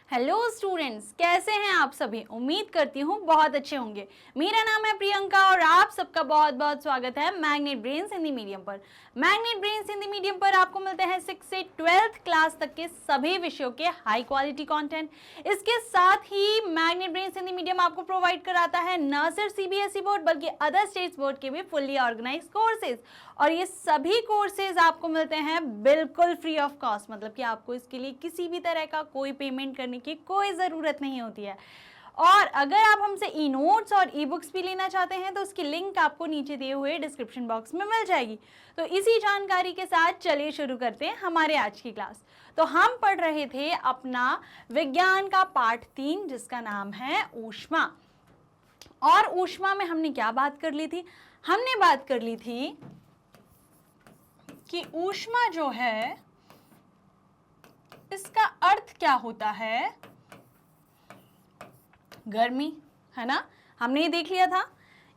Hello students, कैसे हैं आप सभी। उम्मीद करती हूँ बहुत अच्छे होंगे। मेरा नाम है प्रियंका और आप सबका बहुत बहुत स्वागत है मैग्नेट ब्रेन्स हिंदी मीडियम पर। मैग्नेट ब्रेन्स हिंदी मीडियम पर आपको मिलते हैं 6 से 12th क्लास तक के सभी विषयों के हाई क्वालिटी कंटेंट। इसके साथ ही मैग्नेट ब्रेन्स हिंदी मीडियम आपको प्रोवाइड कराता है न सिर्फ सीबीएसई बोर्ड बल्कि अदर स्टेट्स बोर्ड के भी फुल्ली ऑर्गेनाइज कोर्सेज, और ये सभी कोर्सेज आपको मिलते हैं बिल्कुल फ्री ऑफ कॉस्ट। मतलब कि आपको इसके लिए किसी भी तरह का कोई पेमेंट करने की कोई ज़रूरत नहीं होती है। और अगर आप हमसे ई नोट्स और ई बुक्स भी लेना चाहते हैं तो उसकी लिंक आपको नीचे दिए हुए डिस्क्रिप्शन बॉक्स में मिल जाएगी। तो इसी जानकारी के साथ चलिए शुरू करते हैं हमारे आज की क्लास। तो हम पढ़ रहे थे अपना विज्ञान का पाठ 3 जिसका नाम है ऊष्मा। और ऊष्मा में हमने क्या बात कर ली थी? हमने बात कर ली थी कि ऊष्मा जो है इसका अर्थ क्या होता है? गर्मी, है ना। हमने ये देख लिया था।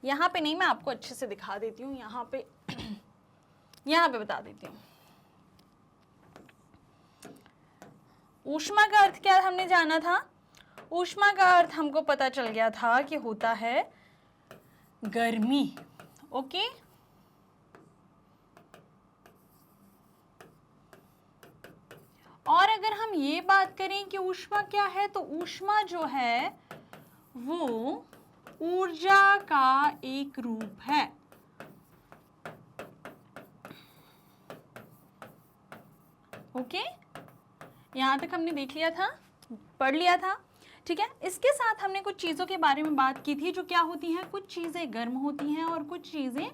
यहां पे नहीं, मैं आपको अच्छे से दिखा देती हूं। यहां पे बता देती हूं। ऊष्मा का अर्थ क्या हमने जाना था? ऊष्मा का अर्थ हमको पता चल गया था कि होता है गर्मी। ओके, और अगर हम ये बात करें कि ऊष्मा क्या है, तो ऊष्मा जो है वो ऊर्जा का एक रूप है। ओके, यहां तक हमने देख लिया था, पढ़ लिया था। ठीक है, इसके साथ हमने कुछ चीज़ों के बारे में बात की थी जो क्या होती हैं। कुछ चीज़ें गर्म होती हैं और कुछ चीज़ें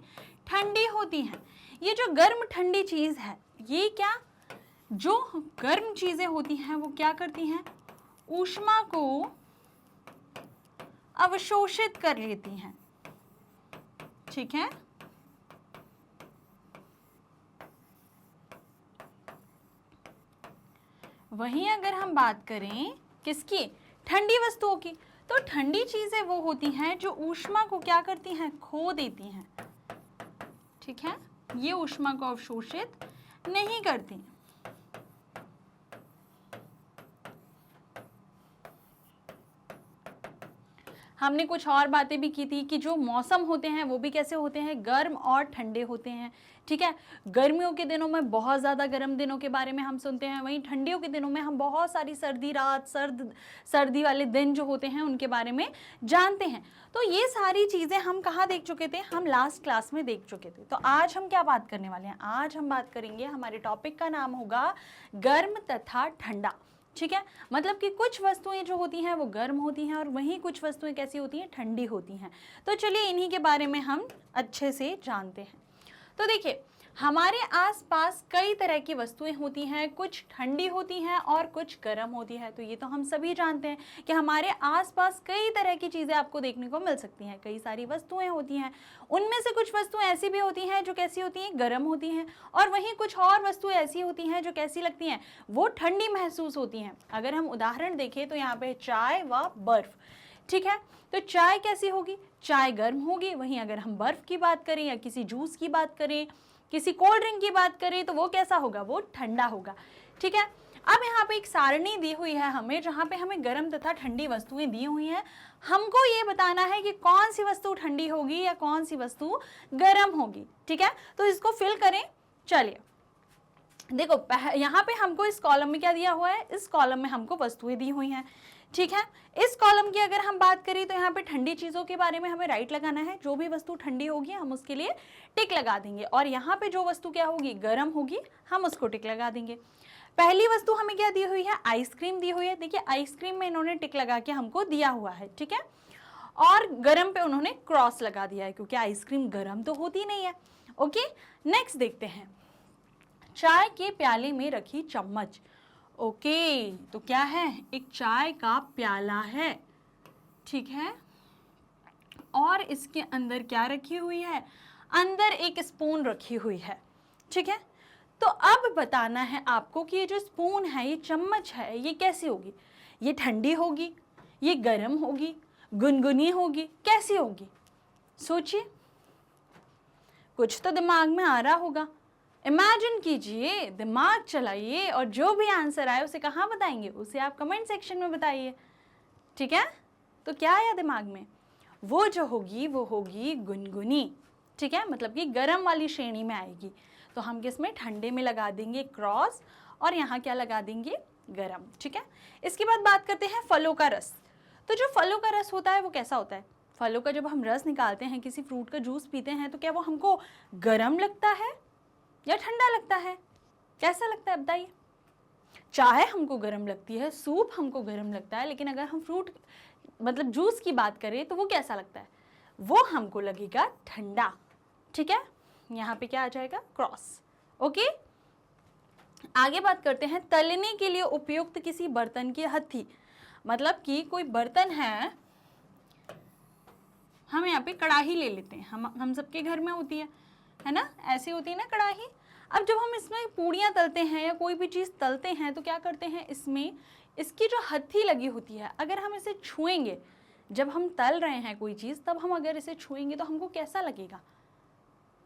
ठंडी होती हैं। ये जो गर्म ठंडी चीज़ है, ये क्या, जो गर्म चीज़ें होती हैं वो क्या करती हैं? ऊष्मा को अवशोषित कर लेती हैं। ठीक है, वहीं अगर हम बात करें किसकी? ठंडी वस्तुओं की, तो ठंडी चीजें वो होती हैं जो ऊष्मा को क्या करती हैं? खो देती हैं। ठीक है, ये ऊष्मा को अवशोषित नहीं करती। हमने कुछ और बातें भी की थी कि जो मौसम होते हैं वो भी कैसे होते हैं? गर्म और ठंडे होते हैं। ठीक है, गर्मियों के दिनों में बहुत ज़्यादा गर्म दिनों के बारे में हम सुनते हैं, वहीं ठंडियों के दिनों में हम बहुत सारी सर्दी रात, सर्दी वाले दिन जो होते हैं उनके बारे में जानते हैं। तो ये सारी चीज़ें हम कहाँ देख चुके थे? हम लास्ट क्लास में देख चुके थे। तो आज हम क्या बात करने वाले हैं? आज हम बात करेंगे, हमारे टॉपिक का नाम होगा गर्म तथा ठंडा। ठीक है, मतलब कि कुछ वस्तुएं जो होती हैं वो गर्म होती हैं और वहीं कुछ वस्तुएं कैसी होती हैं? ठंडी होती हैं। तो चलिए इन्हीं के बारे में हम अच्छे से जानते हैं। तो देखिए, हमारे आसपास कई तरह की वस्तुएं होती हैं, कुछ ठंडी होती हैं और कुछ गर्म होती है। तो ये तो हम सभी जानते हैं कि हमारे आसपास कई तरह की चीज़ें आपको देखने को मिल सकती हैं, कई सारी वस्तुएं होती हैं। उनमें से कुछ वस्तुएं ऐसी भी होती हैं जो कैसी होती हैं? गर्म होती हैं, और वहीं कुछ और वस्तुएं ऐसी होती हैं जो कैसी लगती हैं? वो ठंडी महसूस होती हैं। अगर हम उदाहरण देखें तो यहाँ पे चाय व बर्फ। ठीक है, तो चाय कैसी होगी? चाय गर्म होगी। वहीं अगर हम बर्फ की बात करें या किसी जूस की बात करें, किसी कोल्ड ड्रिंक की बात करें, तो वो कैसा होगा? वो ठंडा होगा। ठीक है, अब यहाँ पे एक सारणी दी हुई है हमें, जहाँ पे हमें गर्म तथा ठंडी वस्तुएं दी हुई हैं। हमको ये बताना है कि कौन सी वस्तु ठंडी होगी या कौन सी वस्तु गर्म होगी। ठीक है, तो इसको फिल करें। चलिए देखो, यहाँ पे हमको इस कॉलम में क्या दिया हुआ है? इस कॉलम में हमको वस्तुएं दी हुई हैं। ठीक है, इस कॉलम की अगर हम बात करें तो यहाँ पे ठंडी चीज़ों के बारे में हमें राइट लगाना है। जो भी वस्तु ठंडी होगी हम उसके लिए टिक लगा देंगे, और यहाँ पे जो वस्तु क्या होगी? गर्म होगी, हम उसको टिक लगा देंगे। पहली वस्तु हमें क्या दी हुई है? आइसक्रीम दी हुई है। देखिए, आइसक्रीम में इन्होंने टिक लगा के हमको दिया हुआ है। ठीक है, और गर्म पे उन्होंने क्रॉस लगा दिया है, क्योंकि आइसक्रीम गर्म तो होती नहीं है। ओके, नेक्स्ट देखते हैं, चाय के प्याले में रखी चम्मच। ओके, तो क्या है? एक चाय का प्याला है। ठीक है, और इसके अंदर क्या रखी हुई है? अंदर एक स्पून रखी हुई है। ठीक है, तो अब बताना है आपको कि ये जो स्पून है, ये चम्मच है, ये कैसी होगी? ये ठंडी होगी, ये गर्म होगी, गुनगुनी होगी, कैसी होगी? सोचिए, कुछ तो दिमाग में आ रहा होगा। इमेजिन कीजिए, दिमाग चलाइए और जो भी आंसर आए उसे कहाँ बताएंगे, उसे आप कमेंट सेक्शन में बताइए। ठीक है, तो क्या आया दिमाग में? वो जो होगी वो होगी गुनगुनी। ठीक है, मतलब कि गर्म वाली श्रेणी में आएगी। तो हम किसमें? ठंडे में लगा देंगे क्रॉस और यहाँ क्या लगा देंगे? गरम। ठीक है, इसके बाद बात करते हैं फलों का रस। तो जो फलों का रस होता है वो कैसा होता है? फलों का जब हम रस निकालते हैं, किसी फ्रूट का जूस पीते हैं, तो क्या वो हमको गर्म लगता है या ठंडा लगता है? कैसा लगता है बताइए? चाय हमको गर्म लगती है, सूप हमको गर्म लगता है, लेकिन अगर हम फ्रूट मतलब जूस की बात करें तो वो कैसा लगता है? वो हमको लगेगा ठंडा। ठीक है, यहाँ पे क्या आ जाएगा? क्रॉस। ओके, आगे बात करते हैं तलने के लिए उपयुक्त किसी बर्तन की हथी। मतलब कि कोई बर्तन है, हम यहाँ पे कढ़ाई ले लेते हैं, हम सबके घर में होती है ना, ऐसी होती है ना कढ़ाई। अब जब हम इसमें पूड़ियाँ तलते हैं या कोई भी चीज़ तलते हैं तो क्या करते हैं, इसमें इसकी जो हथी लगी होती है, अगर हम इसे छुएंगे, जब हम तल रहे हैं कोई चीज़, तब हम अगर इसे छुएंगे तो हमको कैसा लगेगा?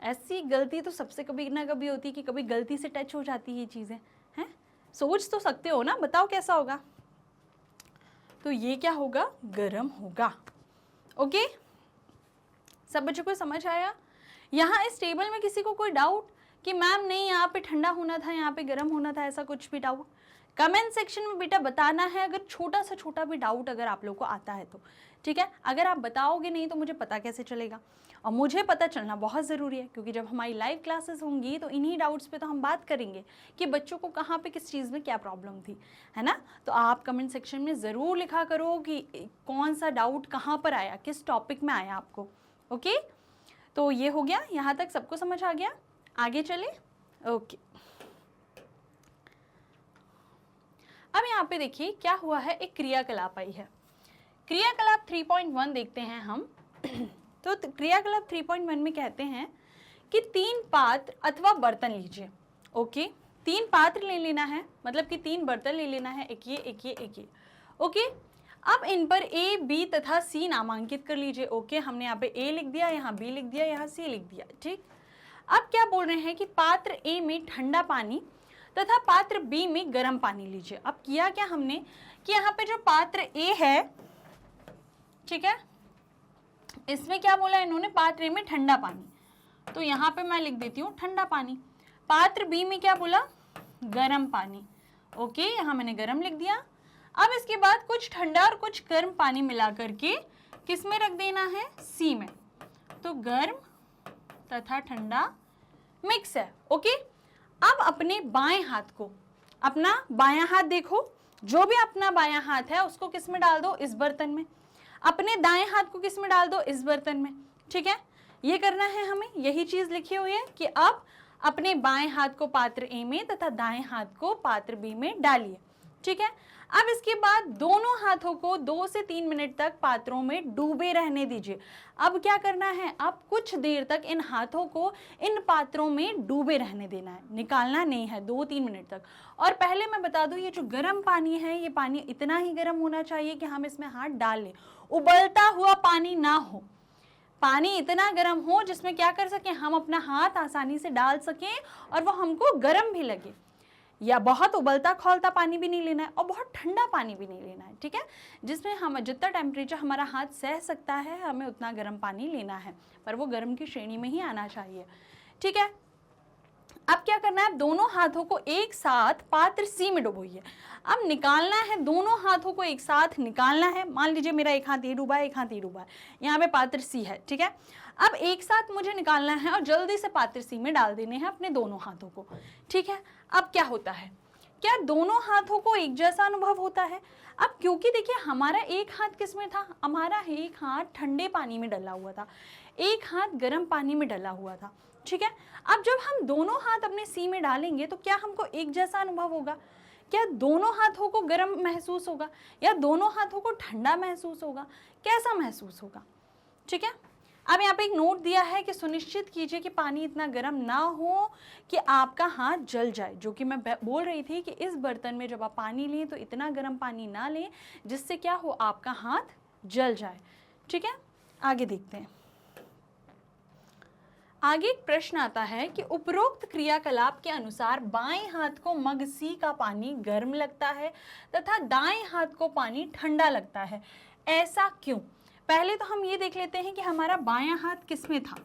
ऐसी गलती तो सबसे कभी ना कभी होती है कि कभी गलती से टच हो जाती है ये चीज़ें, हैं? सोच तो सकते हो ना, बताओ कैसा होगा? तो ये क्या होगा? गरम होगा। ओके, सब बच्चों को समझ आया? यहाँ इस टेबल में किसी को कोई डाउट कि मैम नहीं यहाँ पे ठंडा होना था, यहाँ पे गर्म होना था, ऐसा कुछ भी डाउट? कमेंट सेक्शन में बेटा बताना है, अगर छोटा से छोटा भी डाउट अगर आप लोग को आता है तो। ठीक है, अगर आप बताओगे नहीं तो मुझे पता कैसे चलेगा? और मुझे पता चलना बहुत ज़रूरी है, क्योंकि जब हमारी लाइव क्लासेस होंगी तो इन्हीं डाउट्स पे तो हम बात करेंगे कि बच्चों को कहाँ पे किस चीज़ में क्या प्रॉब्लम थी, है ना? तो आप कमेंट सेक्शन में ज़रूर लिखा करो कि कौन सा डाउट कहाँ पर आया, किस टॉपिक में आया आपको। ओके, तो ये हो गया, यहाँ तक सबको समझ आ गया? आगे चले। ओके, अब यहाँ पे देखिए क्या हुआ है, एक क्रियाकलाप आई है। क्रियाकलाप 3.1 देखते हैं हम। तो क्रियाकलाप 3.1 में कहते हैं कि 3 पात्र अथवा बर्तन लीजिए। ओके, 3 पात्र ले लेना है, मतलब कि 3 बर्तन ले लेना है, एक ये एक ये एक ये। ओके, अब इन पर ए, बी तथा सी नामांकित कर लीजिए। ओके, हमने यहाँ पे ए लिख दिया, यहाँ बी लिख दिया, यहाँ सी लिख दिया। ठीक, अब क्या बोल रहे हैं कि पात्र ए में ठंडा पानी तथा पात्र बी में गर्म पानी लीजिए। अब किया क्या हमने कि यहाँ पे जो पात्र ए है, ठीक है, इसमें क्या बोला इन्होंने? पात्र ए में ठंडा पानी, तो यहाँ पे मैं लिख देती हूँ ठंडा पानी। पात्र बी में क्या बोला? गर्म पानी। ओके, यहाँ मैंने गर्म लिख दिया। अब इसके बाद कुछ ठंडा और कुछ गर्म पानी मिला करके किस में रख देना है? सी में। तो गर्म तथा ठंडा मिक्स है। ओके, अब अपने बाएं हाथ को, अपना बायां हाथ देखो, जो भी अपना बायां हाथ है उसको किस में डाल दो? इस बर्तन में। अपने दाएं हाथ को किस में डाल दो? इस बर्तन में। ठीक है, ये करना है हमें, यही चीज लिखी हुई है कि अब अपने बाएं हाथ को पात्र ए में तथा दाएं हाथ को पात्र बी में डालिए। ठीक है, अब इसके बाद दोनों हाथों को 2 से 3 मिनट तक पात्रों में डूबे रहने दीजिए। अब क्या करना है? अब कुछ देर तक इन हाथों को इन पात्रों में डूबे रहने देना है, निकालना नहीं है 2-3 मिनट तक। और पहले मैं बता दूं, ये जो गर्म पानी है, ये पानी इतना ही गर्म होना चाहिए कि हम इसमें हाथ डाल लें, उबलता हुआ पानी ना हो। पानी इतना गर्म हो जिसमें क्या कर सकें, हम अपना हाथ आसानी से डाल सकें और वो हमको गर्म भी लगे। या बहुत उबलता खौलता पानी भी नहीं लेना है और बहुत ठंडा पानी भी नहीं लेना है। ठीक है, जिसमें हम जितना टेम्परेचर हमारा हाथ सह सकता है, हमें उतना गर्म पानी लेना है, पर वो गर्म की श्रेणी में ही आना चाहिए। ठीक है, अब क्या करना है? दोनों हाथों को एक साथ पात्र सी में डुबोइए। अब निकालना है, दोनों हाथों को एक साथ निकालना है। मान लीजिए मेरा एक हाथ ये डूबा है, एक हाथ ये डूबा है, यहाँ पे पात्र सी है। ठीक है, अब एक साथ मुझे निकालना है और जल्दी से पात्र सी में डाल देने हैं अपने दोनों हाथों को। ठीक है, अब क्या होता है? क्या दोनों हाथों को एक जैसा अनुभव होता है? अब क्योंकि देखिए हमारा एक हाथ किस में था? हमारा एक हाथ ठंडे पानी में डला हुआ था, एक हाथ गर्म पानी में डला हुआ था। ठीक है, अब जब हम दोनों हाथ अपने सी में डालेंगे तो क्या हमको एक जैसा अनुभव होगा? क्या दोनों हाथों को गर्म महसूस होगा या दोनों हाथों को ठंडा महसूस होगा? कैसा महसूस होगा? ठीक है, अब यहाँ पे एक नोट दिया है कि सुनिश्चित कीजिए कि पानी इतना गर्म ना हो कि आपका हाथ जल जाए। जो कि मैं बोल रही थी कि इस बर्तन में जब आप पानी लें तो इतना गर्म पानी ना लें जिससे क्या हो, आपका हाथ जल जाए। ठीक है, आगे देखते हैं। आगे एक प्रश्न आता है कि उपरोक्त क्रियाकलाप के अनुसार बाएं हाथ को मग सी का पानी गर्म लगता है तथा दाएं हाथ को पानी ठंडा लगता है, ऐसा क्यों? पहले तो हम ये देख लेते हैं कि हमारा बायां हाथ किस में था।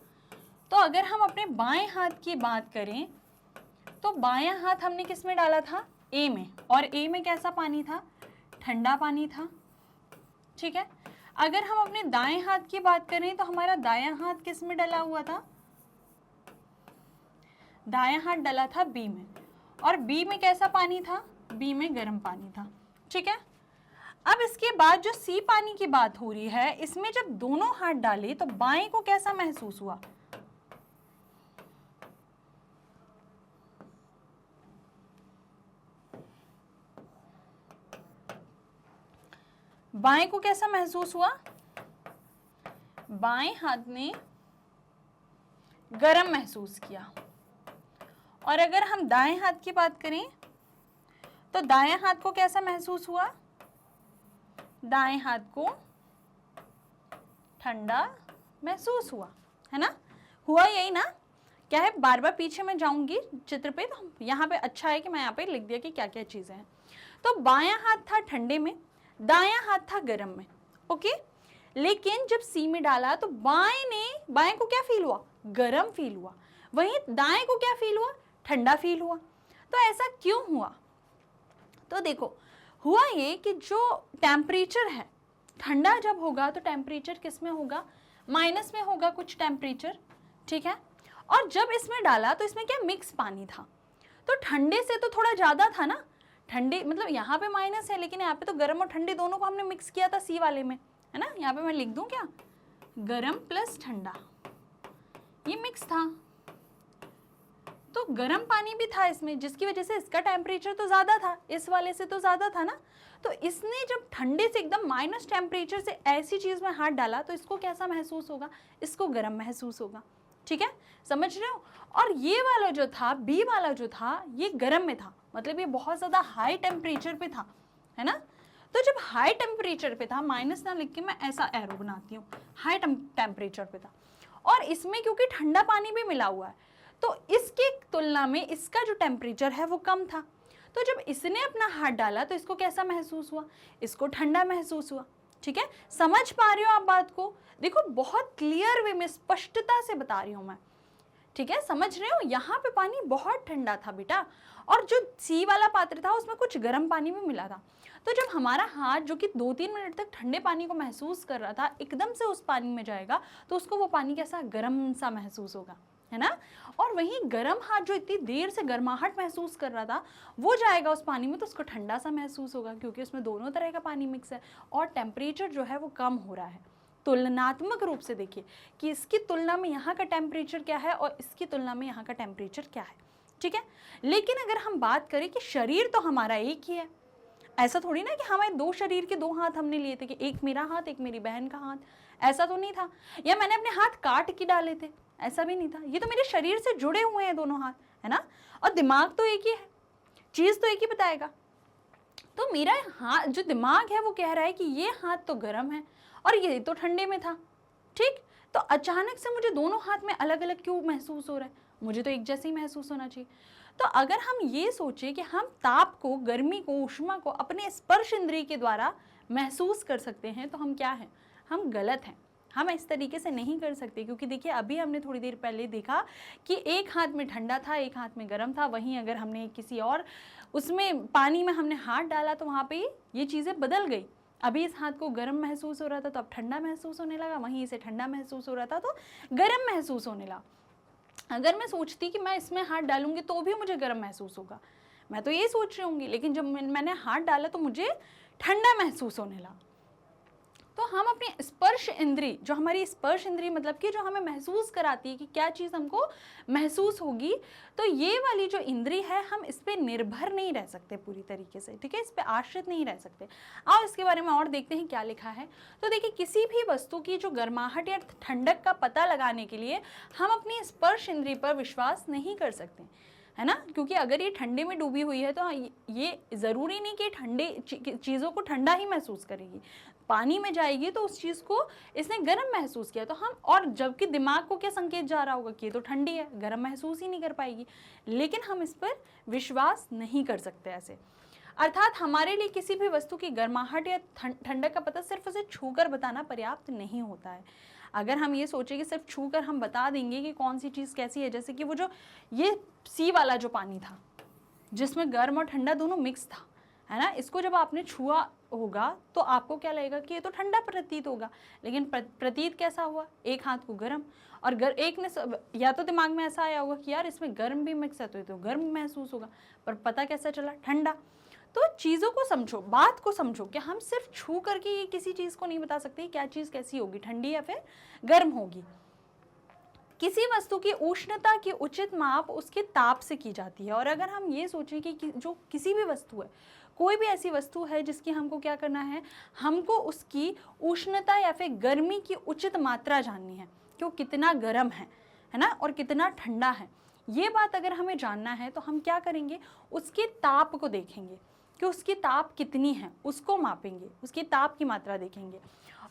तो अगर हम अपने बाएं हाथ की बात करें तो बायां हाथ हमने किस में डाला था? ए में। और ए में कैसा पानी था? ठंडा पानी था। ठीक है। अगर हम अपने दाएं हाथ की बात करें तो हमारा दायां हाथ किस में डला हुआ था? दायां हाथ डला था बी में। और बी में कैसा पानी था? बी में गर्म पानी था। ठीक है। अब इसके बाद जो सी पानी की बात हो रही है, इसमें जब दोनों हाथ डाले तो बाएं को कैसा महसूस हुआ? बाएं को कैसा महसूस हुआ? बाएं हाथ ने गरम महसूस किया। और अगर हम दाएं हाथ की बात करें तो दाएं हाथ को कैसा महसूस हुआ? दाएं हाथ को ठंडा महसूस हुआ, है ना? हुआ यही ना? क्या है, बार बार पीछे मैं जाऊंगी चित्र पे, तो यहाँ पे अच्छा है कि मैं यहाँ पे लिख दिया कि क्या क्या चीजें हैं। तो बायां हाथ था ठंडे में, दायां हाथ था गर्म में। ओके, लेकिन जब सी में डाला तो बाएं को क्या फील हुआ? गर्म फील हुआ। वहीं दाएं को क्या फील हुआ? ठंडा फील हुआ। तो ऐसा क्यों हुआ? तो देखो, हुआ ये कि जो टेम्परेचर है, ठंडा जब होगा तो टेम्परेचर किस में होगा? माइनस में होगा कुछ टेम्परेचर। ठीक है। और जब इसमें डाला तो इसमें क्या मिक्स पानी था, तो ठंडे से तो थोड़ा ज्यादा था ना। ठंडे मतलब यहाँ पे माइनस है, लेकिन यहाँ पे तो गर्म और ठंडे दोनों को हमने मिक्स किया था सी वाले में, है ना? यहाँ पे मैं लिख दूं क्या? गर्म प्लस ठंडा, ये मिक्स था। तो गर्म पानी भी था इसमें, जिसकी वजह से इसका टेम्परेचर तो ज्यादा था, इस वाले से तो ज्यादा था ना। तो इसने जब ठंडे से एकदम माइनस टेम्परेचर से ऐसी चीज में हाथ डाला तो इसको कैसा महसूस होगा? इसको गर्म महसूस होगा। ठीक है, समझ रहे हो? और ये वाला जो था, बी वाला जो था, ये गर्म में था, मतलब ये बहुत ज्यादा हाई टेम्परेचर पे था, है ना? तो जब हाई टेम्परेचर पे था, माइनस ना लिख के मैं ऐसा एरो बनाती हूँ, हाई टेम्परेचर पे था, और इसमें क्योंकि ठंडा पानी भी मिला हुआ है तो इसकी तुलना में इसका जो टेम्परेचर है वो कम था। तो जब इसने अपना हाथ डाला तो इसको कैसा महसूस हुआ? इसको ठंडा महसूस हुआ। ठीक है, समझ पा रहे हो आप बात को? देखो, बहुत क्लियर वे में स्पष्टता से बता रही हूं मैं। ठीक है, समझ रहे हो? यहाँ पे पानी बहुत ठंडा था बेटा, और जो सी वाला पात्र था उसमें कुछ गर्म पानी भी मिला था। तो जब हमारा हाथ, जो कि 2-3 मिनट तक ठंडे पानी को महसूस कर रहा था, एकदम से उस पानी में जाएगा तो उसको वो पानी कैसा? गर्म सा महसूस होगा, है ना? और वहीं गर्म हाथ जो इतनी देर से गर्माहट महसूस कर रहा था, वो जाएगा उस पानी में तो उसको ठंडा सा महसूस होगा, क्योंकि उसमें दोनों तरह का पानी मिक्स है और टेम्परेचर जो है वो कम हो रहा है। तुलनात्मक रूप से देखिए कि इसकी तुलना में यहाँ का टेम्परेचर क्या है और इसकी तुलना में यहाँ का टेम्परेचर क्या है। ठीक है, लेकिन अगर हम बात करें कि शरीर तो हमारा एक ही है, ऐसा थोड़ी ना कि हमारे दो शरीर के दो हाथ हमने लिए थे कि एक मेरा हाथ एक मेरी बहन का हाथ, ऐसा तो नहीं था। या मैंने अपने हाथ काट के डाले थे, ऐसा भी नहीं था। ये तो मेरे शरीर से जुड़े हुए हैं दोनों हाथ, है ना? और दिमाग तो एक ही है, चीज तो एक ही बताएगा। तो मेरा हाथ, जो दिमाग है, वो कह रहा है कि ये हाथ तो गर्म है और ये तो ठंडे में था। ठीक, तो अचानक से मुझे दोनों हाथ में अलग अलग क्यों महसूस हो रहा है? मुझे तो एक जैसे ही महसूस होना चाहिए। तो अगर हम ये सोचें कि हम ताप को, गर्मी को, ऊष्मा को अपने स्पर्श इंद्रिय के द्वारा महसूस कर सकते हैं, तो हम क्या हैं? हम गलत हैं। हम इस तरीके से नहीं कर सकते, क्योंकि देखिए अभी हमने थोड़ी देर पहले देखा कि एक हाथ में ठंडा था, एक हाथ में गर्म था। वहीं अगर हमने किसी और उसमें पानी में हमने हाथ डाला तो वहाँ पे ये चीज़ें बदल गई। अभी इस हाथ को गर्म महसूस हो रहा था तो अब ठंडा महसूस होने लगा, वहीं इसे ठंडा महसूस हो रहा था तो गर्म महसूस होने लगा। अगर मैं सोचती कि मैं इसमें हाथ डालूंगी तो भी मुझे गर्म महसूस होगा, मैं तो ये सोच रही होंगी, लेकिन जब मैंने हाथ डाला तो मुझे ठंडा महसूस होने लगा। तो हम अपने स्पर्श इंद्री, जो हमारी स्पर्श इंद्री मतलब कि जो हमें महसूस कराती है कि क्या चीज़ हमको महसूस होगी, तो ये वाली जो इंद्री है, हम इस पर निर्भर नहीं रह सकते पूरी तरीके से। ठीक है, इस पर आश्रित नहीं रह सकते। आओ इसके बारे में और देखते हैं क्या लिखा है। तो देखिए, किसी भी वस्तु की जो गर्माहट या ठंडक का पता लगाने के लिए हम अपनी स्पर्श इंद्री पर विश्वास नहीं कर सकते। है ना, क्योंकि अगर ये ठंडे में डूबी हुई है तो ये ज़रूरी नहीं कि ठंडे चीज़ों को ठंडा ही महसूस करेगी, पानी में जाएगी तो उस चीज़ को इसने गर्म महसूस किया तो हम, और जबकि दिमाग को क्या संकेत जा रहा होगा कि ये तो ठंडी है, गर्म महसूस ही नहीं कर पाएगी, लेकिन हम इस पर विश्वास नहीं कर सकते ऐसे। अर्थात हमारे लिए किसी भी वस्तु की गर्माहट या ठंडक का पता सिर्फ उसे छूकर बताना पर्याप्त नहीं होता है। अगर हम ये सोचें कि सिर्फ छूकर हम बता देंगे कि कौन सी चीज़ कैसी है, जैसे कि वो जो ये सी वाला जो पानी था जिसमें गर्म और ठंडा दोनों मिक्स था, है ना, इसको जब आपने छुआ होगा तो आपको क्या लगेगा कि ये तो ठंडा प्रतीत होगा, लेकिन प्रतीत कैसा हुआ, एक हाथ को गर्म, और एक ने या तो दिमाग में ऐसा आया होगा कि यार इसमें गर्म भी मिक्स है तो ये तो गर्म महसूस होगा, पर पता कैसा चला, ठंडा। तो चीज़ों को समझो, बात को समझो कि हम सिर्फ छू करके ये किसी चीज़ को नहीं बता सकते क्या चीज़ कैसी होगी, ठंडी या फिर गर्म होगी। किसी वस्तु की उष्णता की उचित माप उसके ताप से की जाती है। और अगर हम ये सोचें कि जो किसी भी वस्तु है, कोई भी ऐसी वस्तु है जिसकी हमको क्या करना है, हमको उसकी उष्णता या फिर गर्मी की उचित मात्रा जाननी है कि वो कितना गर्म है ना, और कितना ठंडा है। ये बात अगर हमें जानना है तो हम क्या करेंगे, उसके ताप को देखेंगे कि उसकी ताप कितनी है, उसको मापेंगे, उसकी ताप की मात्रा देखेंगे।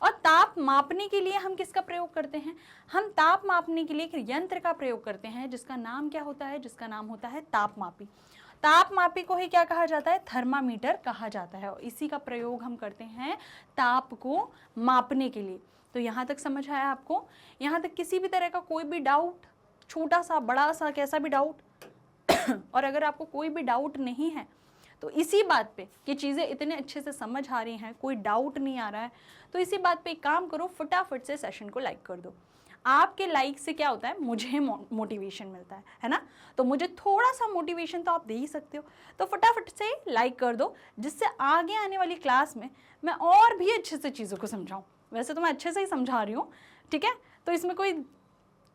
और ताप मापने के लिए हम किसका प्रयोग करते हैं, हम ताप मापने के लिए एक यंत्र का प्रयोग करते हैं जिसका नाम क्या होता है, जिसका नाम होता है तापमापी। तापमापी को ही क्या कहा जाता है, थर्मामीटर कहा जाता है, और इसी का प्रयोग हम करते हैं ताप को मापने के लिए। तो यहाँ तक समझ आया आपको? यहाँ तक किसी भी तरह का कोई भी डाउट, छोटा सा बड़ा सा कैसा भी डाउट और अगर आपको कोई भी डाउट नहीं है तो इसी बात पे कि चीज़ें इतने अच्छे से समझ आ रही हैं, कोई डाउट नहीं आ रहा है, तो इसी बात पे एक काम करो, फटाफट से सेशन को लाइक कर दो। आपके लाइक से क्या होता है, मुझे मोटिवेशन मिलता है ना, तो मुझे थोड़ा सा मोटिवेशन तो आप दे ही सकते हो, तो फटाफट से लाइक कर दो, जिससे आगे आने वाली क्लास में मैं और भी अच्छे से चीज़ों को समझाऊँ। वैसे तो मैं अच्छे से ही समझा रही हूँ, ठीक है, तो इसमें कोई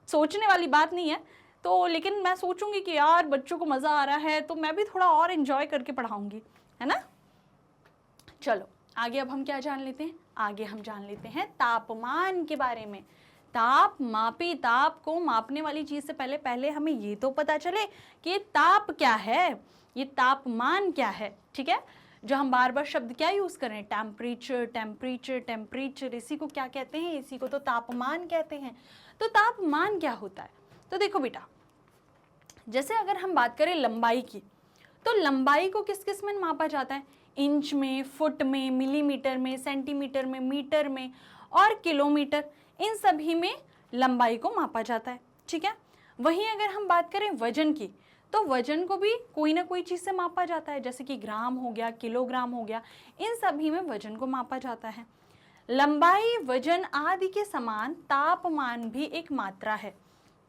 सोचने वाली बात नहीं है, तो लेकिन मैं सोचूंगी कि यार बच्चों को मज़ा आ रहा है तो मैं भी थोड़ा और एंजॉय करके पढ़ाऊंगी, है ना। चलो आगे अब हम क्या जान लेते हैं, आगे हम जान लेते हैं तापमान के बारे में। तापमापी, ताप को मापने वाली चीज़ से पहले हमें ये तो पता चले कि ताप क्या है, ये तापमान क्या है, ठीक है। जो हम बार बार शब्द क्या यूज़ करें, टेम्परेचर टेम्परेचर टेम्परेचर, इसी को क्या कहते हैं, इसी को तो तापमान कहते हैं। तो तापमान क्या होता है, तो देखो बेटा, जैसे अगर हम बात करें लंबाई की, तो लंबाई को किस किस में मापा जाता है, इंच में, फुट में, मिलीमीटर में, सेंटीमीटर में, मीटर में और किलोमीटर, इन सभी में लंबाई को मापा जाता है, ठीक है। वहीं अगर हम बात करें वजन की, तो वजन को भी कोई ना कोई चीज़ से मापा जाता है, जैसे कि ग्राम हो गया, किलोग्राम हो गया, इन सभी में वजन को मापा जाता है। लंबाई, वजन आदि के समान तापमान भी एक मात्रा है,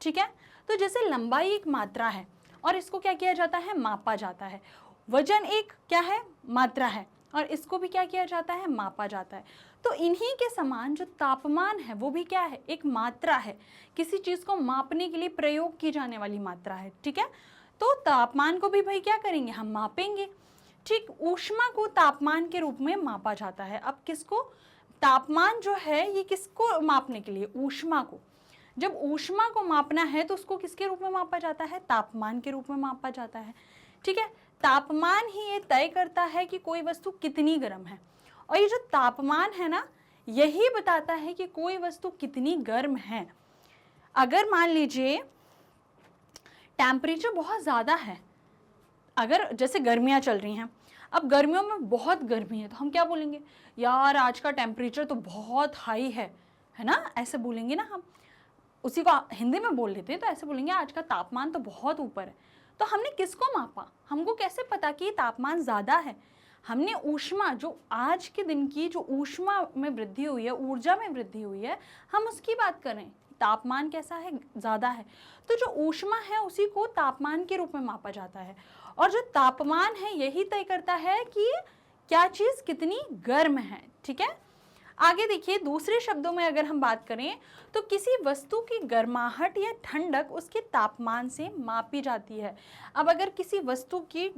ठीक है। तो जैसे लंबाई एक मात्रा है और इसको क्या किया जाता है, मापा जाता है। वजन एक क्या है, मात्रा है, और इसको भी क्या किया जाता है, मापा जाता है। तो इन्हीं के समान जो तापमान है वो भी क्या है, एक मात्रा है, किसी चीज़ को मापने के लिए प्रयोग की जाने वाली मात्रा है, ठीक है। तो तापमान को भी भाई क्या करेंगे, हम मापेंगे, ठीक। ऊष्मा को तापमान के रूप में मापा जाता है। अब किसको, तापमान जो है ये किसको मापने के लिए, ऊष्मा को। जब ऊष्मा को मापना है तो उसको किसके रूप में मापा जाता है, तापमान के रूप में मापा जाता है, ठीक है। तापमान ही ये तय करता है कि कोई वस्तु कितनी गर्म है, और ये जो तापमान है ना, यही बताता है कि कोई वस्तु कितनी गर्म है। अगर मान लीजिए टेम्परेचर बहुत ज़्यादा है, अगर जैसे गर्मियाँ चल रही हैं, अब गर्मियों में बहुत गर्मी है, तो हम क्या बोलेंगे, यार आज का टेम्परेचर तो बहुत हाई है ना, ऐसे बोलेंगे ना हम। उसी को हिंदी में बोल लेते हैं तो ऐसे बोलेंगे आज का तापमान तो बहुत ऊपर है। तो हमने किसको मापा, हमको कैसे पता कि तापमान ज़्यादा है, हमने ऊष्मा, जो आज के दिन की जो ऊष्मा में वृद्धि हुई है, ऊर्जा में वृद्धि हुई है, हम उसकी बात करें, तापमान कैसा है, ज़्यादा है। तो जो ऊष्मा है उसी को तापमान के रूप में मापा जाता है, और जो तापमान है यही तय करता है कि क्या चीज़ कितनी गर्म है, ठीक है। आगे देखिए, दूसरे शब्दों में अगर हम बात करें तो किसी वस्तु की गर्माहट या ठंडक उसके तापमान से मापी जाती है। अब अगर किसी वस्तु की,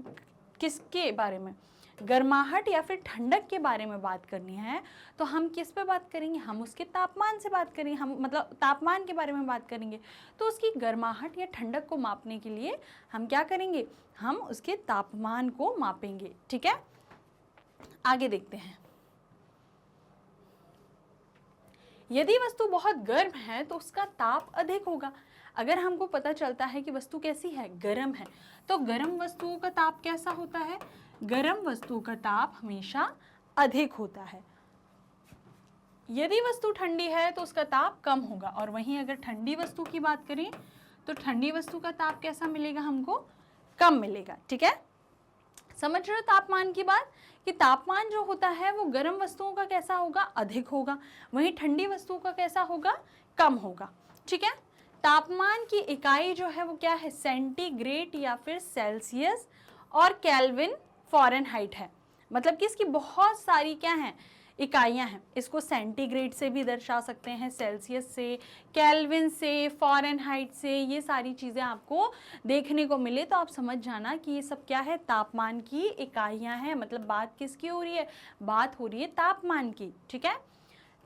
किसके बारे में, गर्माहट या फिर ठंडक के बारे में बात करनी है तो हम किस पे बात करेंगे, हम उसके तापमान से बात करेंगे, हम मतलब तापमान के बारे में बात करेंगे। तो उसकी गर्माहट या ठंडक को मापने के लिए हम क्या करेंगे, हम उसके तापमान को मापेंगे। ठीक है, आगे देखते हैं। यदि वस्तु बहुत गर्म है तो उसका ताप अधिक होगा। अगर हमको पता चलता है कि वस्तु कैसी है, गर्म है, तो गर्म वस्तुओं का ताप कैसा होता है, गर्म वस्तु का ताप हमेशा अधिक होता है। यदि वस्तु ठंडी है तो उसका ताप कम होगा, और वहीं अगर ठंडी वस्तु की बात करें तो ठंडी वस्तु का ताप कैसा मिलेगा, हमको कम मिलेगा। ठीक है, समझ रहे हो तापमान की बात, कि तापमान जो होता है वो गर्म वस्तुओं का कैसा होगा, अधिक होगा, वहीं ठंडी वस्तुओं का कैसा होगा, कम होगा। ठीक है, तापमान की इकाई जो है वो क्या है, सेंटीग्रेड या फिर सेल्सियस और केल्विन फ़ारेनहाइट है। मतलब कि इसकी बहुत सारी क्या हैं, इकाइयां हैं। इसको सेंटीग्रेड से भी दर्शा सकते हैं, सेल्सियस से, केल्विन से, फ़ारेनहाइट से, ये सारी चीज़ें आपको देखने को मिले तो आप समझ जाना कि ये सब क्या है, तापमान की इकाइयां हैं। मतलब बात किसकी हो रही है, बात हो रही है तापमान की। ठीक है,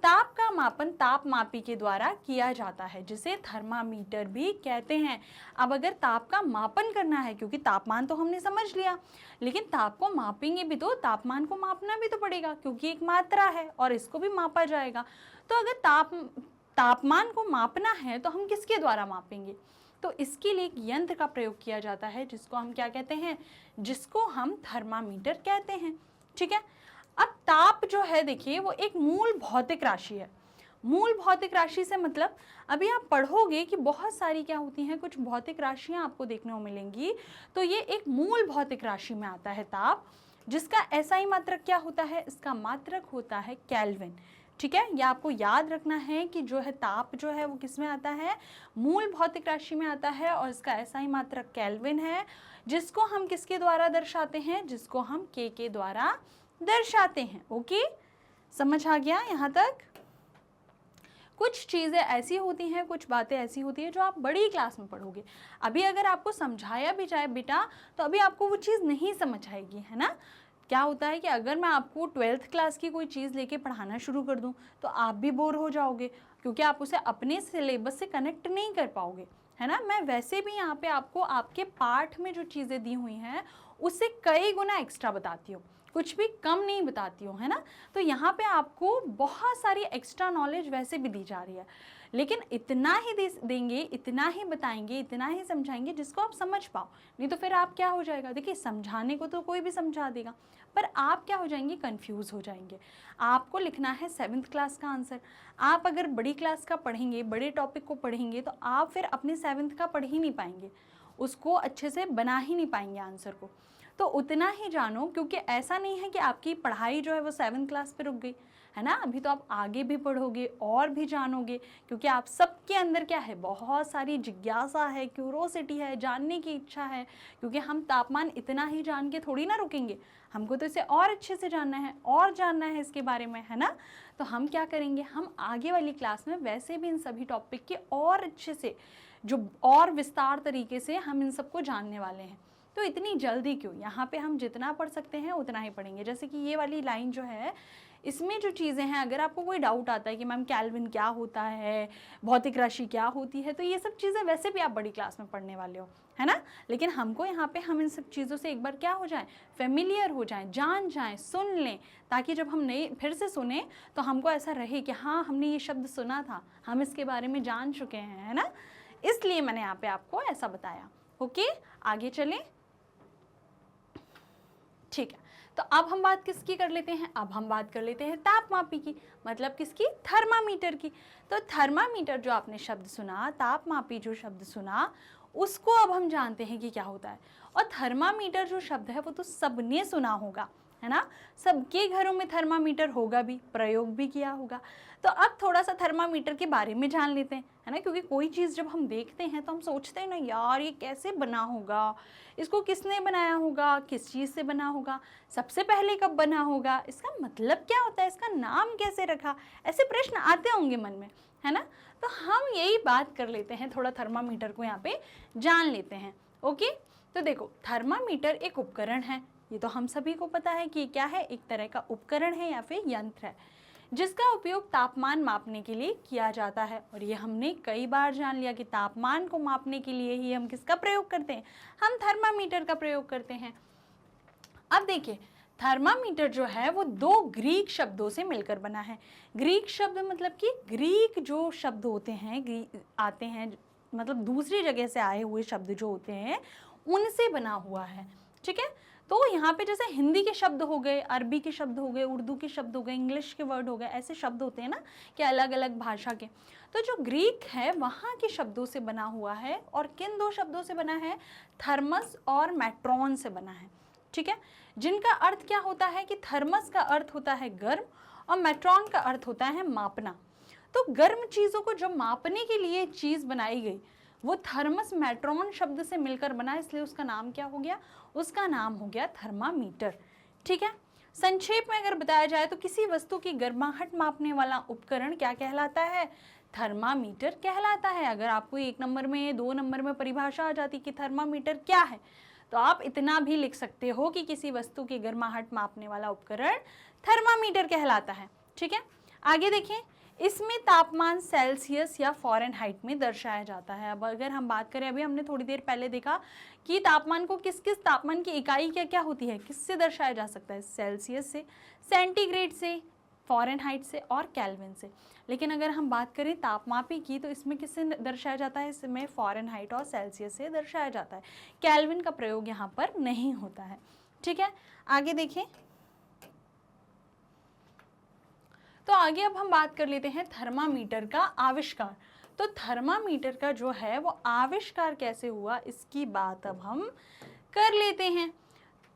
ताप का मापन तापमापी के द्वारा किया जाता है, जिसे थर्मामीटर भी कहते हैं। अब अगर ताप का मापन करना है, क्योंकि तापमान तो हमने समझ लिया, लेकिन ताप को मापेंगे भी तो तापमान को मापना भी तो पड़ेगा, क्योंकि एक मात्रा है और इसको भी मापा जाएगा। तो अगर तापमान को मापना है तो हम किसके द्वारा मापेंगे, तो इसके लिए एक यंत्र का प्रयोग किया जाता है, जिसको हम क्या कहते हैं, जिसको हम थर्मामीटर कहते हैं। ठीक है, अब ताप जो है देखिए वो एक मूल भौतिक राशि है। मूल भौतिक राशि से मतलब अभी आप पढ़ोगे कि बहुत सारी क्या होती हैं, कुछ भौतिक राशियां आपको देखने को मिलेंगी, तो ये एक मूल भौतिक राशि में आता है ताप, जिसका एसआई मात्रक क्या होता है, इसका मात्रक होता है केल्विन। ठीक है, यह आपको याद रखना है कि जो है ताप जो है वो किस में आता है, मूल भौतिक राशि में आता है, और इसका एसआई मात्रक केल्विन है, जिसको हम किसके द्वारा दर्शाते हैं, जिसको हम के द्वारा दर्शाते हैं। ओके, समझ आ गया यहाँ तक। कुछ चीज़ें ऐसी होती हैं, कुछ बातें ऐसी होती हैं जो आप बड़ी क्लास में पढ़ोगे। अभी अगर आपको समझाया भी जाए बेटा तो अभी आपको वो चीज़ नहीं समझ आएगी, है ना। क्या होता है कि अगर मैं आपको 12th क्लास की कोई चीज़ लेके पढ़ाना शुरू कर दूं तो आप भी बोर हो जाओगे, क्योंकि आप उसे अपने सिलेबस से कनेक्ट नहीं कर पाओगे, है ना। मैं वैसे भी यहाँ पे आपको आपके पाठ में जो चीज़ें दी हुई हैं उससे कई गुना एक्स्ट्रा बताती हूँ, कुछ भी कम नहीं बताती हूँ, है ना। तो यहाँ पे आपको बहुत सारी एक्स्ट्रा नॉलेज वैसे भी दी जा रही है, लेकिन इतना ही देंगे, इतना ही बताएंगे, इतना ही समझाएंगे जिसको आप समझ पाओ। नहीं तो फिर आप क्या हो जाएगा, देखिए समझाने को तो कोई भी समझा देगा, पर आप क्या हो जाएंगे, कंफ्यूज हो जाएंगे। आपको लिखना है 7th क्लास का आंसर। आप अगर बड़ी क्लास का पढ़ेंगे, बड़े टॉपिक को पढ़ेंगे, तो आप फिर अपने 7th का पढ़ ही नहीं पाएंगे, उसको अच्छे से बना ही नहीं पाएंगे आंसर को। तो उतना ही जानो, क्योंकि ऐसा नहीं है कि आपकी पढ़ाई जो है वो 7th क्लास पे रुक गई, है ना। अभी तो आप आगे भी पढ़ोगे और भी जानोगे, क्योंकि आप सबके अंदर क्या है, बहुत सारी जिज्ञासा है, क्यूरोसिटी है, जानने की इच्छा है। क्योंकि हम तापमान इतना ही जान के थोड़ी ना रुकेंगे, हमको तो इसे और अच्छे से जानना है और जानना है इसके बारे में, है ना। तो हम क्या करेंगे, हम आगे वाली क्लास में वैसे भी इन सभी टॉपिक के और अच्छे से, जो और विस्तार तरीके से हम इन सबको जानने वाले हैं। तो इतनी जल्दी क्यों, यहाँ पे हम जितना पढ़ सकते हैं उतना ही पढ़ेंगे। जैसे कि ये वाली लाइन जो है, इसमें जो चीज़ें हैं, अगर आपको कोई डाउट आता है कि मैम केल्विन क्या होता है, भौतिक राशि क्या होती है, तो ये सब चीज़ें वैसे भी आप बड़ी क्लास में पढ़ने वाले हो, है ना। लेकिन हमको यहाँ पे हम इन सब चीज़ों से एक बार क्या हो जाए, फेमिलियर हो जाएं, जान जाएं, सुन लें, ताकि जब हम नए फिर से सुने तो हमको ऐसा रहे कि हाँ हमने ये शब्द सुना था, हम इसके बारे में जान चुके हैं, है ना। इसलिए मैंने यहाँ पे आपको ऐसा बताया। ओके, आगे चलें। ठीक है, तो अब हम बात किसकी कर लेते हैं, अब हम बात कर लेते हैं तापमापी की, मतलब किसकी, थर्मामीटर की। तो थर्मामीटर जो आपने शब्द सुना, तापमापी जो शब्द सुना, उसको अब हम जानते हैं कि क्या होता है। और थर्मामीटर जो शब्द है वो तो सबने सुना होगा, है ना। सबके घरों में थर्मामीटर होगा भी, प्रयोग भी किया होगा। तो अब थोड़ा सा थर्मामीटर के बारे में जान लेते हैं, है ना। क्योंकि कोई चीज़ जब हम देखते हैं तो हम सोचते हैं ना, यार ये कैसे बना होगा, इसको किसने बनाया होगा, किस चीज़ से बना होगा, सबसे पहले कब बना होगा, इसका मतलब क्या होता है, इसका नाम कैसे रखा, ऐसे प्रश्न आते होंगे मन में, है ना। तो हम यही बात कर लेते हैं, थोड़ा थर्मामीटर को यहाँ पे जान लेते हैं। ओके, तो देखो थर्मामीटर एक उपकरण है, ये तो हम सभी को पता है कि क्या है, एक तरह का उपकरण है या फिर यंत्र है जिसका उपयोग तापमान मापने के लिए किया जाता है। और ये हमने कई बार जान लिया कि तापमान को मापने के लिए ही हम किसका प्रयोग करते हैं, हम थर्मामीटर का प्रयोग करते हैं। अब देखिए, थर्मामीटर जो है वो दो ग्रीक शब्दों से मिलकर बना है। ग्रीक शब्द मतलब कि ग्रीक जो शब्द होते हैं, आते हैं, मतलब दूसरी जगह से आए हुए शब्द जो होते हैं उनसे बना हुआ है। ठीक है, तो यहाँ पे जैसे हिंदी के शब्द हो गए, अरबी के शब्द हो गए, उर्दू के शब्द हो गए, इंग्लिश के वर्ड हो गए, ऐसे शब्द होते हैं ना कि अलग अलग भाषा के। तो जो ग्रीक है वहाँ के शब्दों से बना हुआ है। और किन दो शब्दों से बना है, थर्मस और मैट्रॉन से बना है। ठीक है, जिनका अर्थ क्या होता है कि थर्मस का अर्थ होता है गर्म और मैट्रॉन का अर्थ होता है मापना। तो गर्म चीज़ों को जो मापने के लिए चीज़ बनाई गई वो थर्मस मैट्रॉन शब्द से मिलकर बना, इसलिए उसका नाम क्या हो गया, उसका नाम हो गया थर्मामीटर। ठीक है, संक्षेप में अगर बताया जाए तो किसी वस्तु की गर्माहट मापने वाला उपकरण क्या कहलाता है, थर्मामीटर कहलाता है। अगर आपको 1 नंबर में 2 नंबर में परिभाषा आ जाती कि थर्मामीटर क्या है, तो आप इतना भी लिख सकते हो कि किसी वस्तु की गर्माहट मापने वाला उपकरण थर्मामीटर कहलाता है। ठीक है, आगे देखें, इसमें तापमान सेल्सियस या फ़ारेनहाइट में दर्शाया जाता है। अब अगर हम बात करें, अभी हमने थोड़ी देर पहले देखा कि तापमान को किस किस तापमान की इकाई क्या क्या होती है, किससे दर्शाया जा सकता है, सेल्सियस से, सेंटीग्रेड से, फ़ारेनहाइट से और केल्विन से। लेकिन अगर हम बात करें तापमापी की, तो इसमें किससे दर्शाया जाता है, इसमें फ़ारेनहाइट और सेल्सियस से दर्शाया जाता है। केल्विन का प्रयोग यहाँ पर नहीं होता है। ठीक है, आगे देखें, तो आगे अब हम बात कर लेते हैं थर्मामीटर का आविष्कार। तो थर्मामीटर का जो है वो आविष्कार कैसे हुआ, इसकी बात अब हम कर लेते हैं।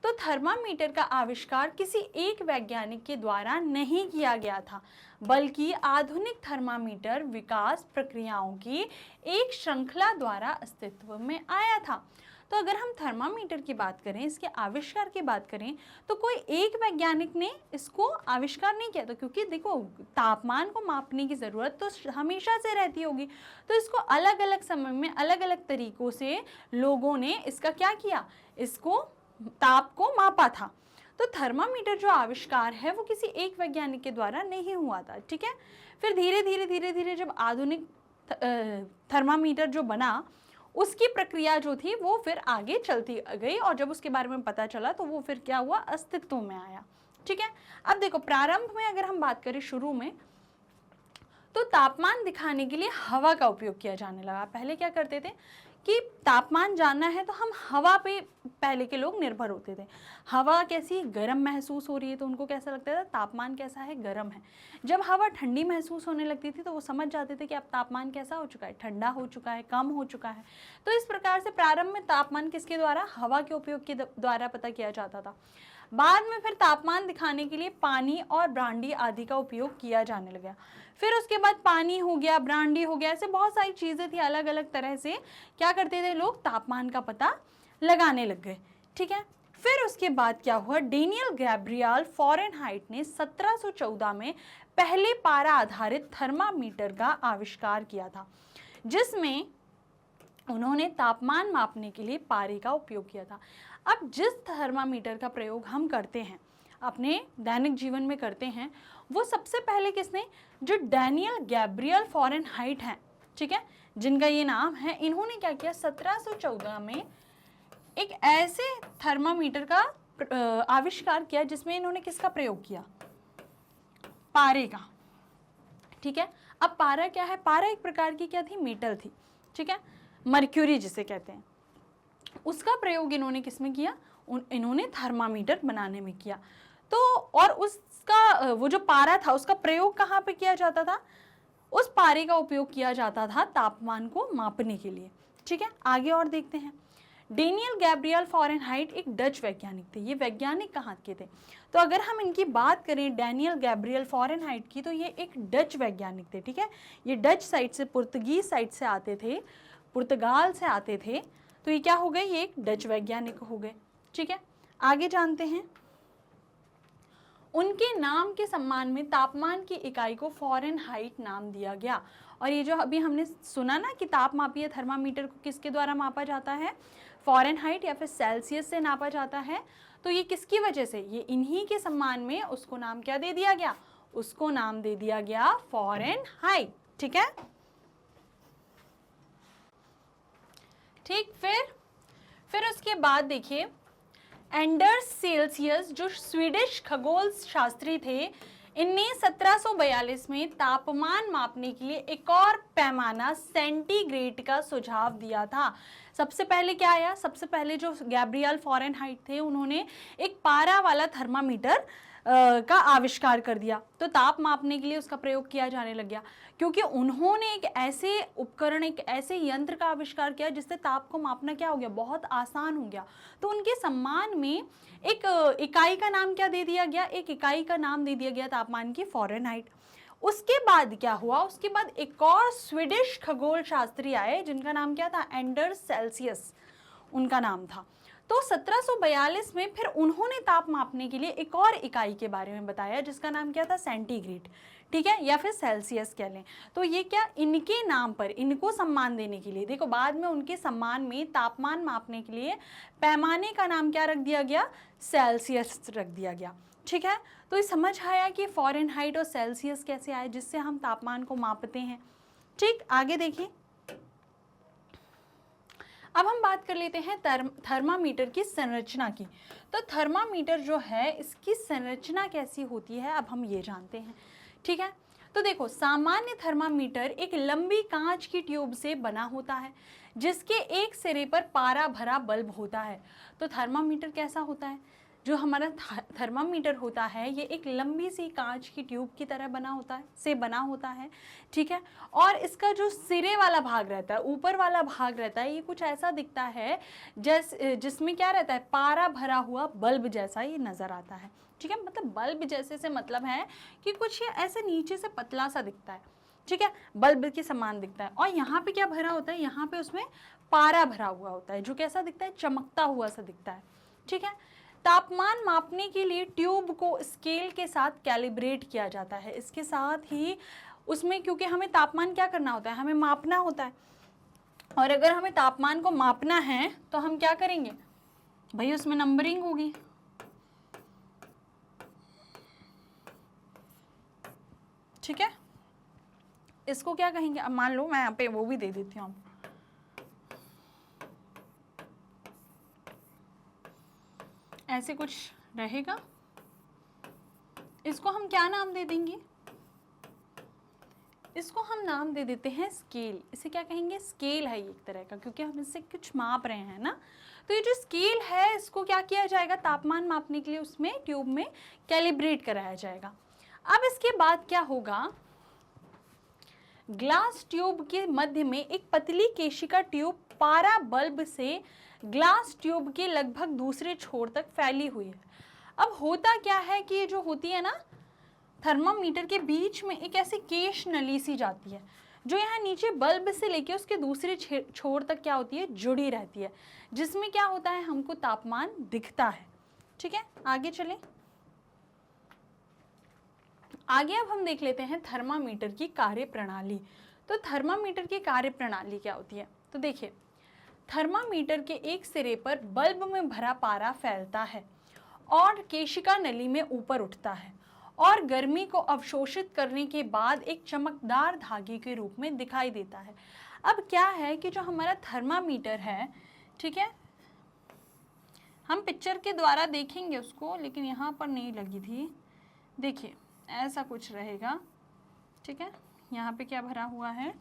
तो थर्मामीटर का आविष्कार किसी एक वैज्ञानिक के द्वारा नहीं किया गया था, बल्कि आधुनिक थर्मामीटर विकास प्रक्रियाओं की एक श्रृंखला द्वारा अस्तित्व में आया था। तो अगर हम थर्मामीटर की बात करें, इसके आविष्कार की बात करें, तो कोई एक वैज्ञानिक ने इसको आविष्कार नहीं किया था, क्योंकि देखो तापमान को मापने की ज़रूरत तो हमेशा से रहती होगी। तो इसको अलग अलग समय में अलग अलग तरीक़ों से लोगों ने इसका क्या किया, इसको ताप को मापा था। तो थर्मामीटर जो आविष्कार है वो किसी एक वैज्ञानिक के द्वारा नहीं हुआ था। ठीक है, फिर धीरे धीरे जब आधुनिक थर्मामीटर जो बना, उसकी प्रक्रिया जो थी वो फिर आगे चलती गई, और जब उसके बारे में पता चला तो वो फिर क्या हुआ, अस्तित्व में आया। ठीक है, अब देखो प्रारंभ में अगर हम बात करें शुरू में, तो तापमान दिखाने के लिए हवा का उपयोग किया जाने लगा। पहले क्या करते थे कि तापमान जानना है तो हम हवा पे पहले के लोग निर्भर होते थे। हवा कैसी, गर्म महसूस हो रही है तो उनको कैसा लगता था, तापमान कैसा है, गर्म है। जब हवा ठंडी महसूस होने लगती थी तो वो समझ जाते थे कि अब तापमान कैसा हो चुका है, ठंडा हो चुका है, कम हो चुका है। तो इस प्रकार से प्रारंभ में तापमान किसके द्वारा, हवा के उपयोग के द्वारा पता किया जाता था। बाद में फिर तापमान दिखाने के लिए पानी और ब्रांडी आदि का उपयोग किया जाने लगा। फिर उसके बाद पानी हो गया, ब्रांडी हो गया, ऐसे बहुत सारी चीज़ें थी, अलग अलग तरह से क्या करते थे लोग, तापमान का पता लगाने लग गए। ठीक है, फिर उसके बाद क्या हुआ, डेनियल गैब्रियल फ़ारेनहाइट ने 1714 में पहले पारा आधारित थर्मामीटर का आविष्कार किया था, जिसमें उन्होंने तापमान मापने के लिए पारे का उपयोग किया था। अब जिस थर्मामीटर का प्रयोग हम करते हैं, अपने दैनिक जीवन में करते हैं, वो सबसे पहले किसने, जो डेनियल गैब्रियल फ़ारेनहाइट हैं, ठीक है, जिनका ये नाम है, इन्होंने क्या किया, 1714 में एक ऐसे थर्मामीटर का आविष्कार किया जिसमें इन्होंने किसका प्रयोग किया, पारे का। ठीक है, अब पारा क्या है, पारा एक प्रकार की क्या थी, मेटल थी। ठीक है, मर्क्यूरी जिसे कहते हैं, उसका प्रयोग इन्होंने किस में किया, इन्होंने थर्मामीटर बनाने में किया। तो और उसका वो जो पारा था उसका प्रयोग कहाँ पे किया जाता था, उस पारे का उपयोग किया जाता था तापमान को मापने के लिए। ठीक है, आगे और देखते हैं। डेनियल गैब्रियल फ़ारेनहाइट एक डच वैज्ञानिक थे। ये वैज्ञानिक कहाँ के थे, तो अगर हम इनकी बात करें डेनियल गैब्रियल फ़ारेनहाइट की, तो ये एक डच वैज्ञानिक थे। ठीक है, ये डच साइड से, पुर्तगीज साइड से आते थे, पुर्तगाल से आते थे। तो ये क्या हो गए, ये एक डच वैज्ञानिक हो गए। ठीक है, आगे जानते हैं। उनके नाम के सम्मान में तापमान की इकाई को फ़ारेनहाइट नाम दिया गया। और ये जो अभी हमने सुना ना कि तापमापीय थर्मामीटर को किसके द्वारा मापा जाता है, फ़ारेनहाइट या फिर सेल्सियस से नापा जाता है, तो ये किसकी वजह से, ये इन्हीं के सम्मान में उसको नाम क्या दे दिया गया, उसको नाम दे दिया गया फ़ारेनहाइट। ठीक है, ठीक। फिर उसके बाद देखिए एंडर्स सेल्सियस जो स्वीडिश खगोल शास्त्री थे, इनने 1742 में तापमान मापने के लिए एक और पैमाना सेंटीग्रेड का सुझाव दिया था। सबसे पहले क्या आया, सबसे पहले जो गैब्रियल फ़ारेनहाइट थे उन्होंने एक पारा वाला थर्मामीटर का आविष्कार कर दिया। तो ताप मापने के लिए उसका प्रयोग किया जाने लग गया, क्योंकि उन्होंने एक ऐसे उपकरण, एक ऐसे यंत्र का आविष्कार किया जिससे ताप को मापना क्या हो गया, बहुत आसान हो गया। तो उनके सम्मान में एक इकाई का नाम क्या दे दिया गया, एक इकाई का नाम दे दिया गया तापमान की, फ़ारेनहाइट। उसके बाद क्या हुआ, उसके बाद एक और स्वीडिश खगोल शास्त्री आए जिनका नाम क्या था, एंडर्स सेल्सियस उनका नाम था। तो 1742 में फिर उन्होंने ताप मापने के लिए एक और इकाई के बारे में बताया जिसका नाम क्या था, सेंटीग्रेड। ठीक है, या फिर सेल्सियस कह लें। तो ये क्या, इनके नाम पर, इनको सम्मान देने के लिए, देखो बाद में उनके सम्मान में तापमान मापने के लिए पैमाने का नाम क्या रख दिया गया, सेल्सियस रख दिया गया। ठीक है, तो ये समझ आया कि फ़ारेनहाइट और सेल्सियस कैसे आए जिससे हम तापमान को मापते हैं। ठीक, आगे देखिए, अब हम बात कर लेते हैं थर्मामीटर की संरचना की। तो थर्मामीटर जो है इसकी संरचना कैसी होती है, अब हम ये जानते हैं। ठीक है, तो देखो सामान्य थर्मामीटर एक लंबी कांच की ट्यूब से बना होता है जिसके एक सिरे पर पारा भरा बल्ब होता है। तो थर्मामीटर कैसा होता है, जो हमारा थर्मामीटर होता है ये एक लंबी सी कांच की ट्यूब की तरह बना होता है। ठीक है, और इसका जो सिरे वाला भाग रहता है, ऊपर वाला भाग रहता है, ये कुछ ऐसा दिखता है जिसमें क्या रहता है, पारा भरा हुआ बल्ब जैसा ये नज़र आता है। ठीक है, मतलब बल्ब जैसे से मतलब है कि कुछ ये ऐसे नीचे से पतला सा दिखता है। ठीक है, बल्ब के समान दिखता है। और यहाँ पे क्या भरा होता है, यहाँ पे उसमें पारा भरा हुआ होता है जो कैसा दिखता है, चमकता हुआ सा दिखता है। ठीक है, तापमान मापने के लिए ट्यूब को स्केल के साथ कैलिब्रेट किया जाता है। इसके साथ ही उसमें, क्योंकि हमें तापमान क्या करना होता है, हमें मापना होता है, और अगर हमें तापमान को मापना है तो हम क्या करेंगे भाई, उसमें नंबरिंग होगी। ठीक है, इसको क्या कहेंगे, अब मान लो मैं यहाँ पे वो भी दे देती हूँ, ऐसे कुछ रहेगा, इसको हम क्या नाम दे देंगे, इसको हम नाम दे देते हैं स्केल। इसे क्या कहेंगे, स्केल है ये एक तरह का, क्योंकि हम इससे कुछ माप रहे हैं ना। तो ये जो स्केल है इसको क्या किया जाएगा, तापमान मापने के लिए उसमें ट्यूब में कैलिब्रेट कराया जाएगा। अब इसके बाद क्या होगा, ग्लास ट्यूब के मध्य में एक पतली केशिका ट्यूब पारा बल्ब से ग्लास ट्यूब के लगभग दूसरे छोर तक फैली हुई है। अब होता क्या है कि ये जो होती है ना, थर्मामीटर के बीच में एक ऐसी केश नली सी जाती है जो यहाँ नीचे बल्ब से लेके उसके दूसरे छोर तक क्या होती है, जुड़ी रहती है, जिसमें क्या होता है, हमको तापमान दिखता है। ठीक है, आगे चलें। आगे अब हम देख लेते हैं थर्मामीटर की कार्यप्रणाली। तो थर्मामीटर की कार्यप्रणाली क्या होती है, तो देखिए थर्मामीटर के एक सिरे पर बल्ब में भरा पारा फैलता है और केशिका नली में ऊपर उठता है और गर्मी को अवशोषित करने के बाद एक चमकदार धागे के रूप में दिखाई देता है। अब क्या है कि जो हमारा थर्मामीटर है, ठीक है, हम पिक्चर के द्वारा देखेंगे उसको, लेकिन यहाँ पर नहीं लगी थी, देखिए ऐसा कुछ रहेगा। ठीक है, यहाँ पे क्या भरा हुआ है,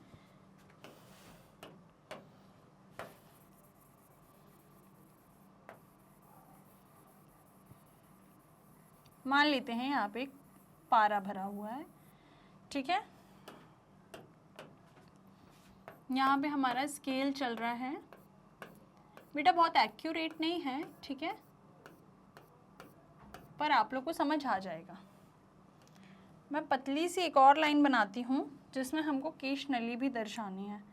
मान लेते हैं यहाँ पे पारा भरा हुआ है। ठीक है, यहाँ पे हमारा स्केल चल रहा है, बेटा बहुत एक्यूरेट नहीं है, ठीक है, पर आप लोग को समझ आ जाएगा। मैं पतली सी एक और लाइन बनाती हूँ जिसमें हमको केश नली भी दर्शानी है।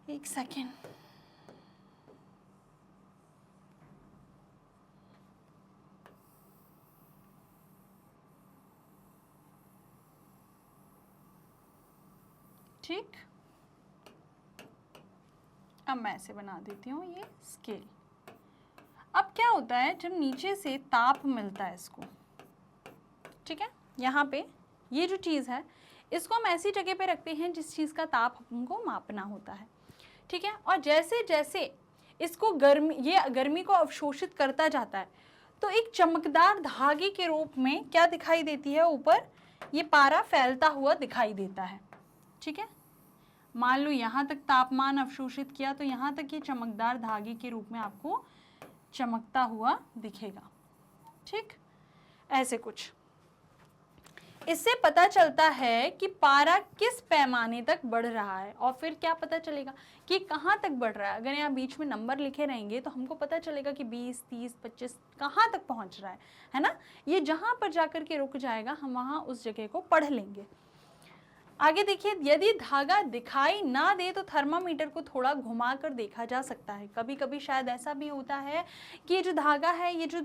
एक सेकेंड, ठीक, अब मैं ऐसे बना देती हूँ ये स्केल। अब क्या होता है, जब नीचे से ताप मिलता है इसको, ठीक है, यहाँ पे ये जो चीज़ है इसको हम ऐसी जगह पे रखते हैं जिस चीज़ का ताप हमको मापना होता है, ठीक है। और जैसे जैसे इसको गर्मी को अवशोषित करता जाता है तो एक चमकदार धागे के रूप में क्या दिखाई देती है, ऊपर ये पारा फैलता हुआ दिखाई देता है, ठीक है। मान लो यहाँ तक तापमान अवशोषित किया तो यहाँ तक ये चमकदार धागे के रूप में आपको चमकता हुआ दिखेगा, ठीक, ऐसे कुछ। इससे पता चलता है कि पारा किस पैमाने तक बढ़ रहा है, और फिर क्या पता चलेगा कि कहाँ तक बढ़ रहा है। अगर यहाँ बीच में नंबर लिखे रहेंगे तो हमको पता चलेगा कि 20, 30, 25 कहाँ तक पहुँच रहा है ना। ये जहाँ पर जाकर के रुक जाएगा हम वहाँ उस जगह को पढ़ लेंगे। आगे देखिए, यदि धागा दिखाई ना दे तो थर्मामीटर को थोड़ा घुमा कर देखा जा सकता है। कभी कभी शायद ऐसा भी होता है कि ये जो धागा है, ये जो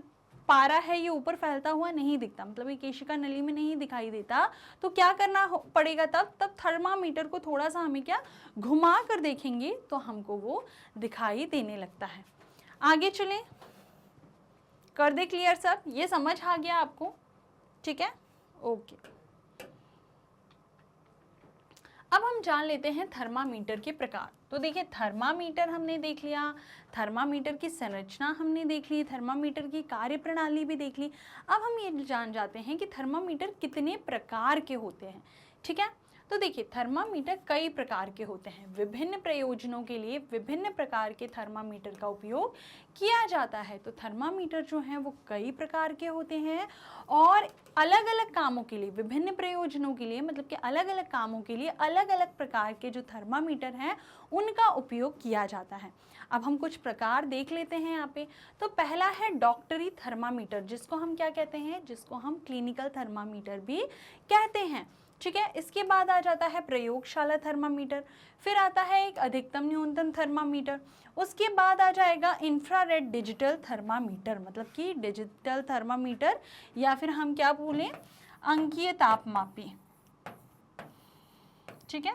पारा है, ये ऊपर फैलता हुआ नहीं दिखता, मतलब ये केशिका नली में नहीं दिखाई देता, तो क्या करना पड़ेगा तब थर्मामीटर को थोड़ा सा हमें क्या घुमा कर देखेंगे तो हमको वो दिखाई देने लगता है। आगे चलें, कर दे क्लियर सब, ये समझ आ गया आपको, ठीक है, ओके। अब हम जान लेते हैं थर्मामीटर के प्रकार। तो देखिए, थर्मामीटर हमने देख लिया, थर्मामीटर की संरचना हमने देख ली, थर्मामीटर की कार्यप्रणाली भी देख ली। अब हम ये जान जाते हैं कि थर्मामीटर कितने प्रकार के होते हैं, ठीक है। तो देखिए, थर्मामीटर कई प्रकार के होते हैं। विभिन्न प्रयोजनों के लिए विभिन्न प्रकार के थर्मामीटर का उपयोग किया जाता है। तो थर्मामीटर जो हैं वो कई प्रकार के होते हैं और अलग अलग कामों के लिए, विभिन्न प्रयोजनों के लिए, मतलब कि अलग अलग कामों के लिए अलग अलग प्रकार के जो थर्मामीटर हैं उनका उपयोग किया जाता है। अब हम कुछ प्रकार देख लेते हैं यहाँ पे। तो पहला है डॉक्टरी थर्मामीटर, जिसको हम क्या कहते हैं, जिसको हम क्लिनिकल थर्मामीटर भी कहते हैं, ठीक है। इसके बाद आ जाता है प्रयोगशाला थर्मामीटर, फिर आता है एक अधिकतम न्यूनतम थर्मामीटर, उसके बाद आ जाएगा इंफ्रारेड डिजिटल थर्मामीटर, मतलब कि डिजिटल थर्मामीटर, या फिर हम क्या बोलें, अंकीय तापमापी, ठीक है,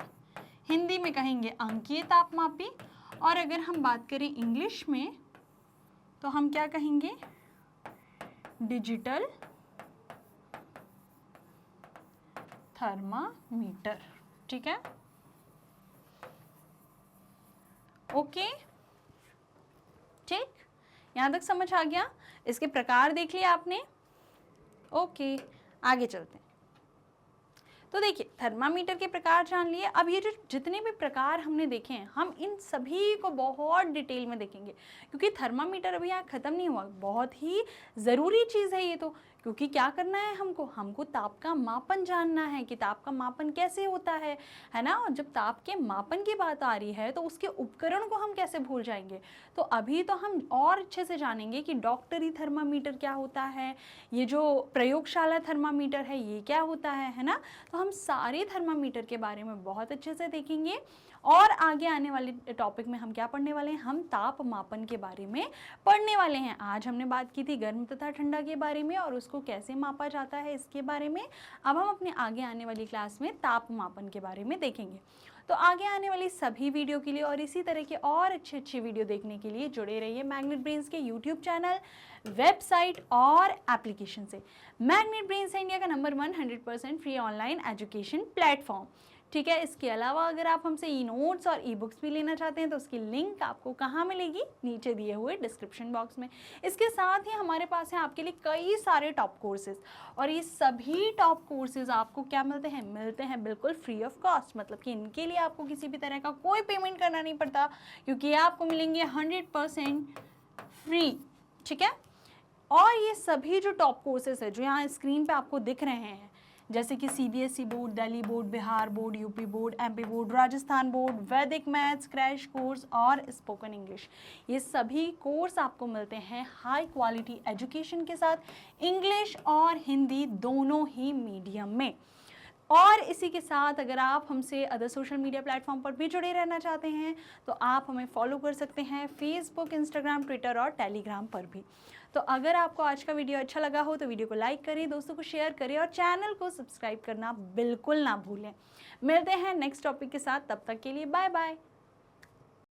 हिंदी में कहेंगे अंकीय तापमापी। और अगर हम बात करें इंग्लिश में तो हम क्या कहेंगे, डिजिटल थर्मामीटर, ठीक है, ओके, ठीक, यहां तक समझ आ गया। इसके प्रकार देख लिया आपने, ओके, आगे चलते हैं। तो देखिए, थर्मामीटर के प्रकार जान लिए। अब ये जो जितने भी प्रकार हमने देखे हैं, हम इन सभी को बहुत डिटेल में देखेंगे, क्योंकि थर्मामीटर अभी यहाँ ख़त्म नहीं हुआ। बहुत ही ज़रूरी चीज़ है ये तो, क्योंकि क्या करना है हमको ताप का मापन जानना है कि ताप का मापन कैसे होता है ना। और जब ताप के मापन की बात आ रही है तो उसके उपकरण को हम कैसे भूल जाएंगे। तो अभी तो हम और अच्छे से जानेंगे कि डॉक्टरी थर्मामीटर क्या होता है, ये जो प्रयोगशाला थर्मामीटर है ये क्या होता है ना। तो हम सारे थर्मामीटर के बारे में बहुत अच्छे से देखेंगे। और आगे आने वाले टॉपिक में हम क्या पढ़ने वाले हैं, हम ताप मापन के बारे में पढ़ने वाले हैं। आज हमने बात की थी गर्म तथा ठंडा के बारे में और उसको कैसे मापा जाता है इसके बारे में। अब हम अपने आगे आने वाली क्लास में ताप मापन के बारे में देखेंगे। तो आगे आने वाली सभी वीडियो के लिए और इसी तरह के और अच्छे वीडियो देखने के लिए जुड़े रहिए मैग्नेट ब्रेन्स के यूट्यूब चैनल, वेबसाइट और एप्लीकेशन से। मैग्नेट ब्रेन्स है इंडिया का number 1 100% free online education platform, ठीक है। इसके अलावा अगर आप हमसे ई नोट्स और ई बुक्स भी लेना चाहते हैं तो उसकी लिंक आपको कहाँ मिलेगी, नीचे दिए हुए डिस्क्रिप्शन बॉक्स में। इसके साथ ही हमारे पास है आपके लिए कई सारे टॉप कोर्सेज, और ये सभी टॉप कोर्सेज आपको क्या मिलते हैं बिल्कुल फ्री ऑफ कॉस्ट, मतलब कि इनके लिए आपको किसी भी तरह का कोई पेमेंट करना नहीं पड़ता, क्योंकि ये आपको मिलेंगे 100% फ्री, ठीक है। और ये सभी जो टॉप कोर्सेज है जो यहाँ स्क्रीन पे आपको दिख रहे हैं, जैसे कि CBSE board, Delhi board, Bihar board, UP board, MP board, Rajasthan board, वैदिक मैथ्स, क्रैश कोर्स और स्पोकन इंग्लिश, ये सभी कोर्स आपको मिलते हैं हाई क्वालिटी एजुकेशन के साथ, इंग्लिश और हिंदी दोनों ही मीडियम में। और इसी के साथ अगर आप हमसे अदर सोशल मीडिया प्लेटफॉर्म पर भी जुड़े रहना चाहते हैं तो आप हमें फॉलो कर सकते हैं फेसबुक, इंस्टाग्राम, ट्विटर और टेलीग्राम पर भी। तो अगर आपको आज का वीडियो अच्छा लगा हो तो वीडियो को लाइक करें, दोस्तों को शेयर करें और चैनल को सब्सक्राइब करना बिल्कुल ना भूलें। मिलते हैं नेक्स्ट टॉपिक के साथ, तब तक के लिए बाय बाय।